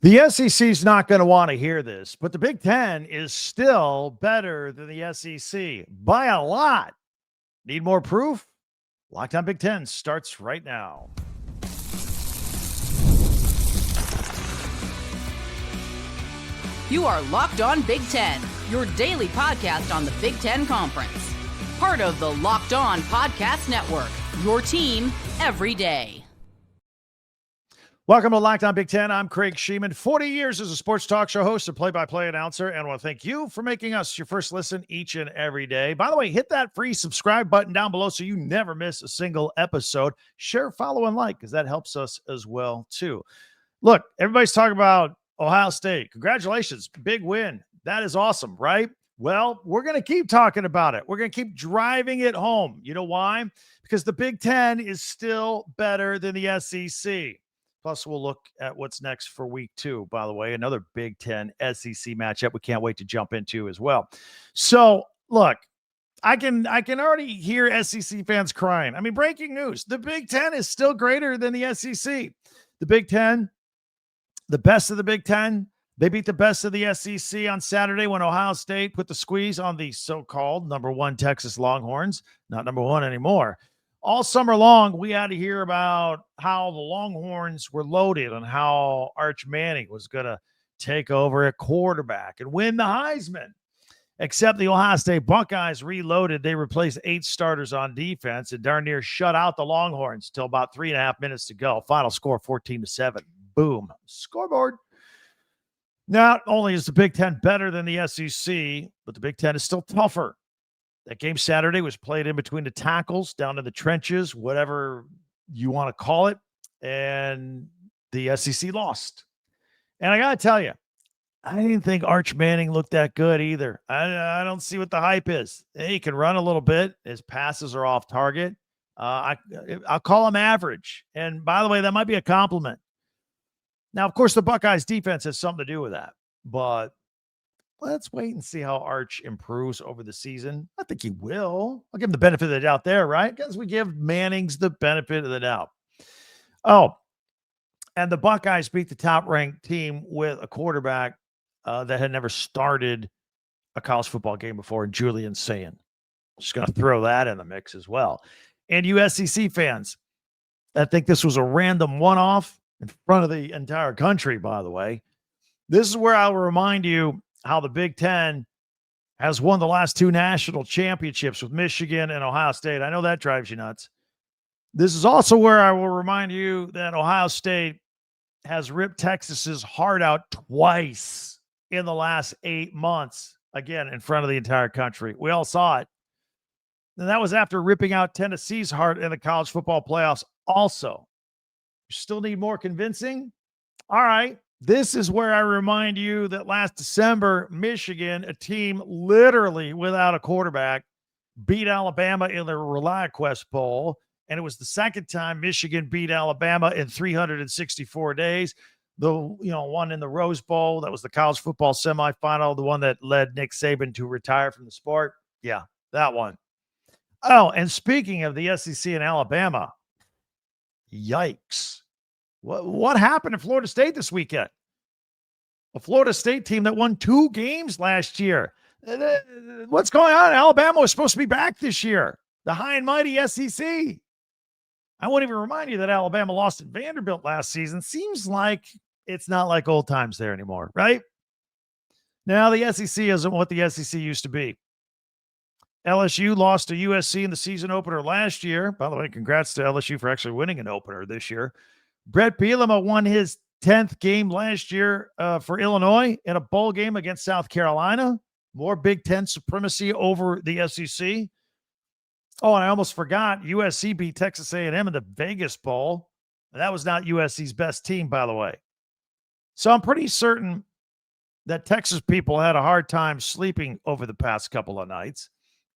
The SEC is not going to want to hear this, but the Big Ten is still better than the SEC by a lot. Need more proof? Locked On Big Ten starts right now. You are Locked On Big Ten, your daily podcast on the Big Ten Conference. Part of the Locked On Podcast Network, your team every day. Welcome to Locked On Big Ten. I'm Craig Sheeman, 40 years as a sports talk show host and play-by-play announcer, and I want to thank you for making us your first listen each and every day. By the way, hit that free subscribe button down below so you never miss a single episode. Share, follow, and like, because that helps us as well, too. Look, everybody's talking about Ohio State. Congratulations. Big win. That is awesome, right? Well, we're going to keep talking about it. We're going to keep driving it home. You know why? Because the Big Ten is still better than the SEC. Plus, we'll look at what's next for week 2, by the way, another Big Ten SEC matchup we can't wait to jump into as well. So, look, I can already hear SEC fans crying. I mean, breaking news, the Big Ten is still greater than the SEC. The Big Ten, the best of the Big Ten, they beat the best of the SEC on Saturday when Ohio State put the squeeze on the so-called number 1 Texas Longhorns, not number 1 anymore. All summer long, we had to hear about how the Longhorns were loaded and how Arch Manning was going to take over at quarterback and win the Heisman. Except the Ohio State Buckeyes reloaded. They replaced 8 starters on defense and darn near shut out the Longhorns till about 3.5 minutes to go. Final score 14-7. Boom. Scoreboard. Not only is the Big Ten better than the SEC, but the Big Ten is still tougher. That game Saturday was played in between the tackles, down in the trenches, whatever you want to call it, and the SEC lost. And I got to tell you, I didn't think Arch Manning looked that good either. I don't see what the hype is. He can run a little bit. His passes are off target. I'll call him average. And by the way, that might be a compliment. Now, of course, the Buckeyes defense has something to do with that, but let's wait and see how Arch improves over the season. I think he will. I'll give him the benefit of the doubt there, right? Because we give Mannings the benefit of the doubt. Oh, and the Buckeyes beat the top-ranked team with a quarterback that had never started a college football game before, Julian Sayin. Just going to throw that in the mix as well. And you SEC fans, I think this was a random one-off in front of the entire country, by the way. This is where I will remind you how the Big Ten has won the last 2 national championships with Michigan and Ohio State. I know that drives you nuts. This is also where I will remind you that Ohio State has ripped Texas's heart out twice in the last 8 months, again, in front of the entire country. We all saw it. And that was after ripping out Tennessee's heart in the college football playoffs also. You still need more convincing? All right. This is where I remind you that last December, Michigan, a team literally without a quarterback, beat Alabama in the ReliaQuest Bowl, and it was the second time Michigan beat Alabama in 364 days. The one in the Rose Bowl, that was the college football semifinal, the one that led Nick Saban to retire from the sport. Yeah, that one. Oh, and speaking of the SEC and Alabama, yikes. What happened in Florida State this weekend? A Florida State team that won 2 games last year. What's going on? Alabama was supposed to be back this year. The high and mighty SEC. I won't even remind you that Alabama lost at Vanderbilt last season. Seems like it's not like old times there anymore, right? Now the SEC isn't what the SEC used to be. LSU lost to USC in the season opener last year. By the way, congrats to LSU for actually winning an opener this year. Brett Bielema won his 10th game last year for Illinois in a bowl game against South Carolina. More Big Ten supremacy over the SEC. Oh, and I almost forgot, USC beat Texas A&M in the Vegas Bowl. And that was not USC's best team, by the way. So I'm pretty certain that Texas people had a hard time sleeping over the past couple of nights.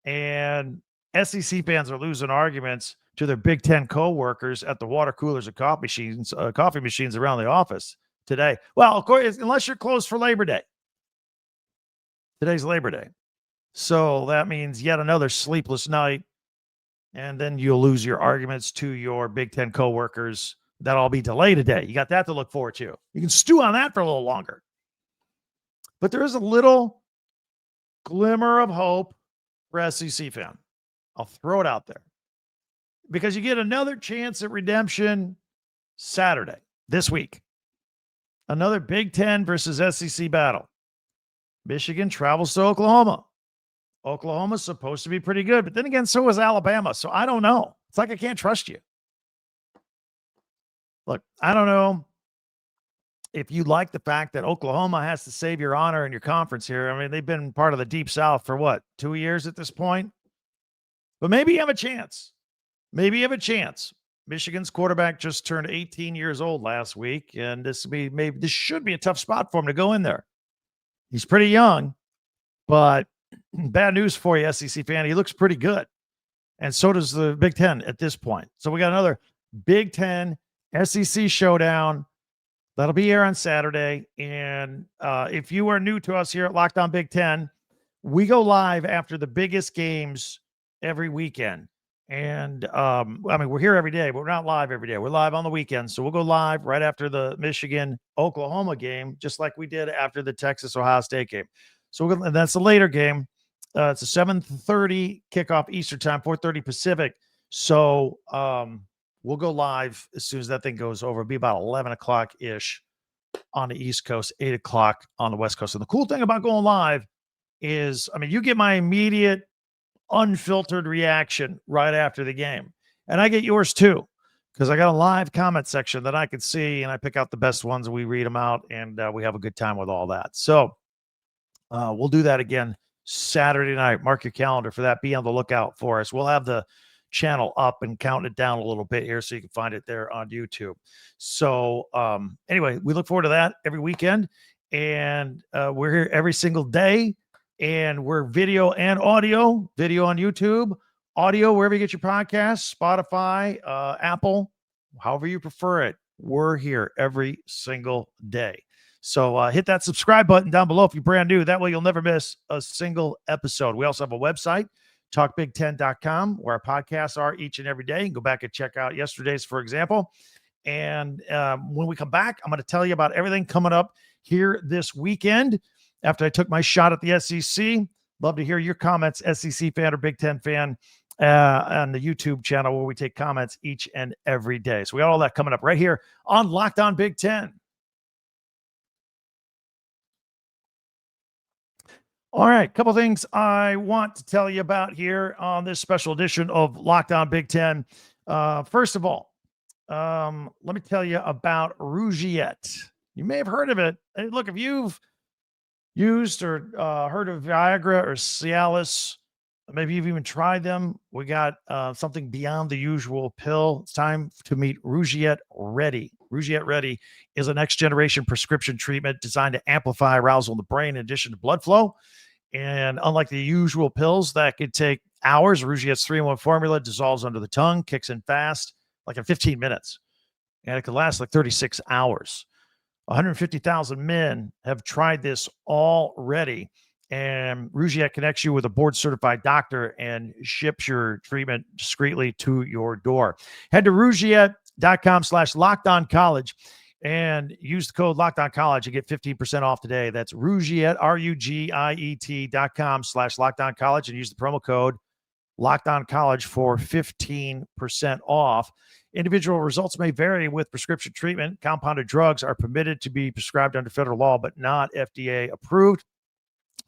And SEC fans are losing arguments to their Big Ten co-workers at the water coolers and coffee machines around the office today. Well, of course, unless you're closed for Labor Day. Today's Labor Day. So that means yet another sleepless night. And then you'll lose your arguments to your Big Ten co-workers That'll be delayed a day. You got that to look forward to. You can stew on that for a little longer. But there is a little glimmer of hope for SEC fan. I'll throw it out there. Because you get another chance at redemption Saturday, this week. Another Big Ten versus SEC battle. Michigan travels to Oklahoma. Oklahoma's supposed to be pretty good, but then again, so is Alabama. So I don't know. It's like I can't trust you. Look, I don't know if you like the fact that Oklahoma has to save your honor in your conference here. I mean, they've been part of the Deep South for what, 2 years at this point? But maybe you have a chance. Maybe you have a chance. Michigan's quarterback just turned 18 years old last week, and this should be a tough spot for him to go in there. He's pretty young, but bad news for you, SEC fan. He looks pretty good. And so does the Big Ten at this point. So we got another Big Ten SEC showdown. That'll be here on Saturday. And if you are new to us here at Locked On Big Ten, we go live after the biggest games every weekend. And I mean, we're here every day, but we're not live every day. We're live on the weekends. So we'll go live right after the Michigan-Oklahoma game, just like we did after the Texas-Ohio State game. So and that's a later game. It's a 7:30 kickoff Eastern time, 4:30 Pacific. So we'll go live as soon as that thing goes over. It'll be about 11 o'clock-ish on the East Coast, 8 o'clock on the West Coast. And the cool thing about going live is, I mean, you get my immediate unfiltered reaction right after the game. And I get yours too, because I got a live comment section that I can see, and I pick out the best ones and we read them out, and we have a good time with all that. So we'll do that again Saturday night. Mark your calendar for that. Be on the lookout for us. We'll have the channel up and count it down a little bit here so you can find it there on YouTube. So anyway, we look forward to that every weekend, and we're here every single day. And we're video and audio, video on YouTube, audio wherever you get your podcasts, Spotify, Apple, however you prefer it. We're here every single day. So hit that subscribe button down below if you're brand new. That way you'll never miss a single episode. We also have a website, talkbig10.com, where our podcasts are each and every day. You can go back and check out yesterday's, for example. And when we come back, I'm going to tell you about everything coming up here this weekend. After I took my shot at the SEC, love to hear your comments, SEC fan or Big Ten fan, on the YouTube channel where we take comments each and every day. So we got all that coming up right here on Locked On Big Ten. All right, a couple things I want to tell you about here on this special edition of Locked On Big Ten. First of all, let me tell you about Rugiet. You may have heard of it. Hey, look, if you've used or heard of Viagra or Cialis, maybe you've even tried them, we got something beyond the usual pill. It's time to meet Rugiet Ready. Rugiet Ready is a next generation prescription treatment designed to amplify arousal in the brain in addition to blood flow. And unlike the usual pills that could take hours, Rugiet's 3-in-1 formula dissolves under the tongue, kicks in fast, like in 15 minutes. And it could last like 36 hours. 150,000 men have tried this already, and Rugiet connects you with a board-certified doctor and ships your treatment discreetly to your door. Head to Rugiet.com/LockedOnCollege and use the code LockedOnCollege and get 15% off today. That's Rugiet, RUGIET.com/LockedOnCollege, and use the promo code LockedOnCollege for 15% off. Individual results may vary with prescription treatment. Compounded drugs are permitted to be prescribed under federal law, but not FDA approved,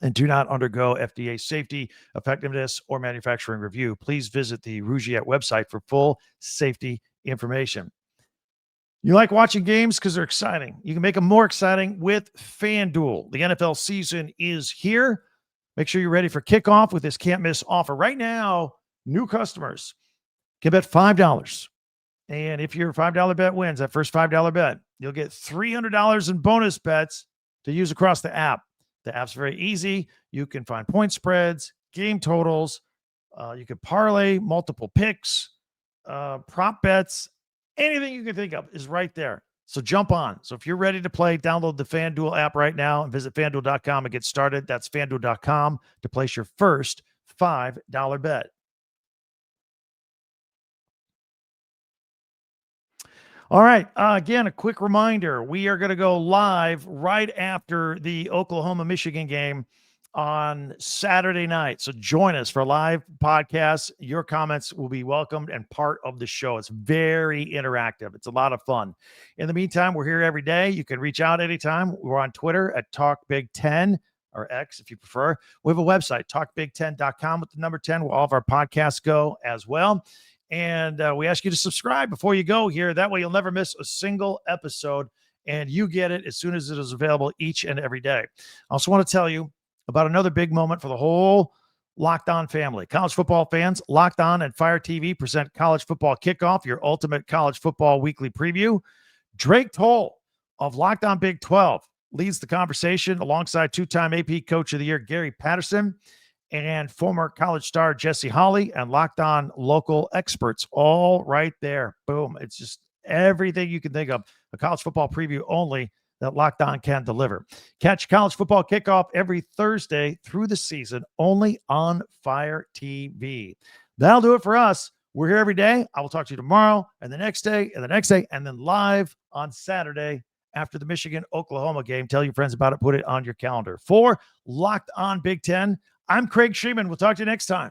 and do not undergo FDA safety, effectiveness, or manufacturing review. Please visit the Rugiet website for full safety information. You like watching games because they're exciting. You can make them more exciting with FanDuel. The NFL season is here. Make sure you're ready for kickoff with this can't-miss offer. Right now, new customers can bet $5. And if your $5 bet wins, that first $5 bet, you'll get $300 in bonus bets to use across the app. The app's very easy. You can find point spreads, game totals. You can parlay multiple picks, prop bets. Anything you can think of is right there. So jump on. So if you're ready to play, download the FanDuel app right now and visit FanDuel.com and get started. That's FanDuel.com to place your first $5 bet. All right. Again, a quick reminder. We are going to go live right after the Oklahoma-Michigan game on Saturday night. So join us for a live podcast. Your comments will be welcomed and part of the show. It's very interactive. It's a lot of fun. In the meantime, we're here every day. You can reach out anytime. We're on Twitter at TalkBig10 or X if you prefer. We have a website, talkbig10.com with the number 10, where all of our podcasts go as well. And we ask you to subscribe before you go here. That way you'll never miss a single episode, and you get it as soon as it is available each and every day. I also want to tell you about another big moment for the whole Locked On family. College football fans, Locked On and Fire TV present College Football Kickoff, your ultimate college football weekly preview. Drake Toll of Locked On Big 12 leads the conversation alongside two-time AP Coach of the Year Gary Patterson and former college star Jesse Holley and Locked On local experts, all right there. Boom. It's just everything you can think of, a college football preview only that Locked On can deliver. Catch College Football Kickoff every Thursday through the season, only on Fire TV. That'll do it for us. We're here every day. I will talk to you tomorrow and the next day and the next day, and then live on Saturday after the Michigan-Oklahoma game. Tell your friends about it. Put it on your calendar. For Locked On Big Ten, I'm Craig Sheeman. We'll talk to you next time.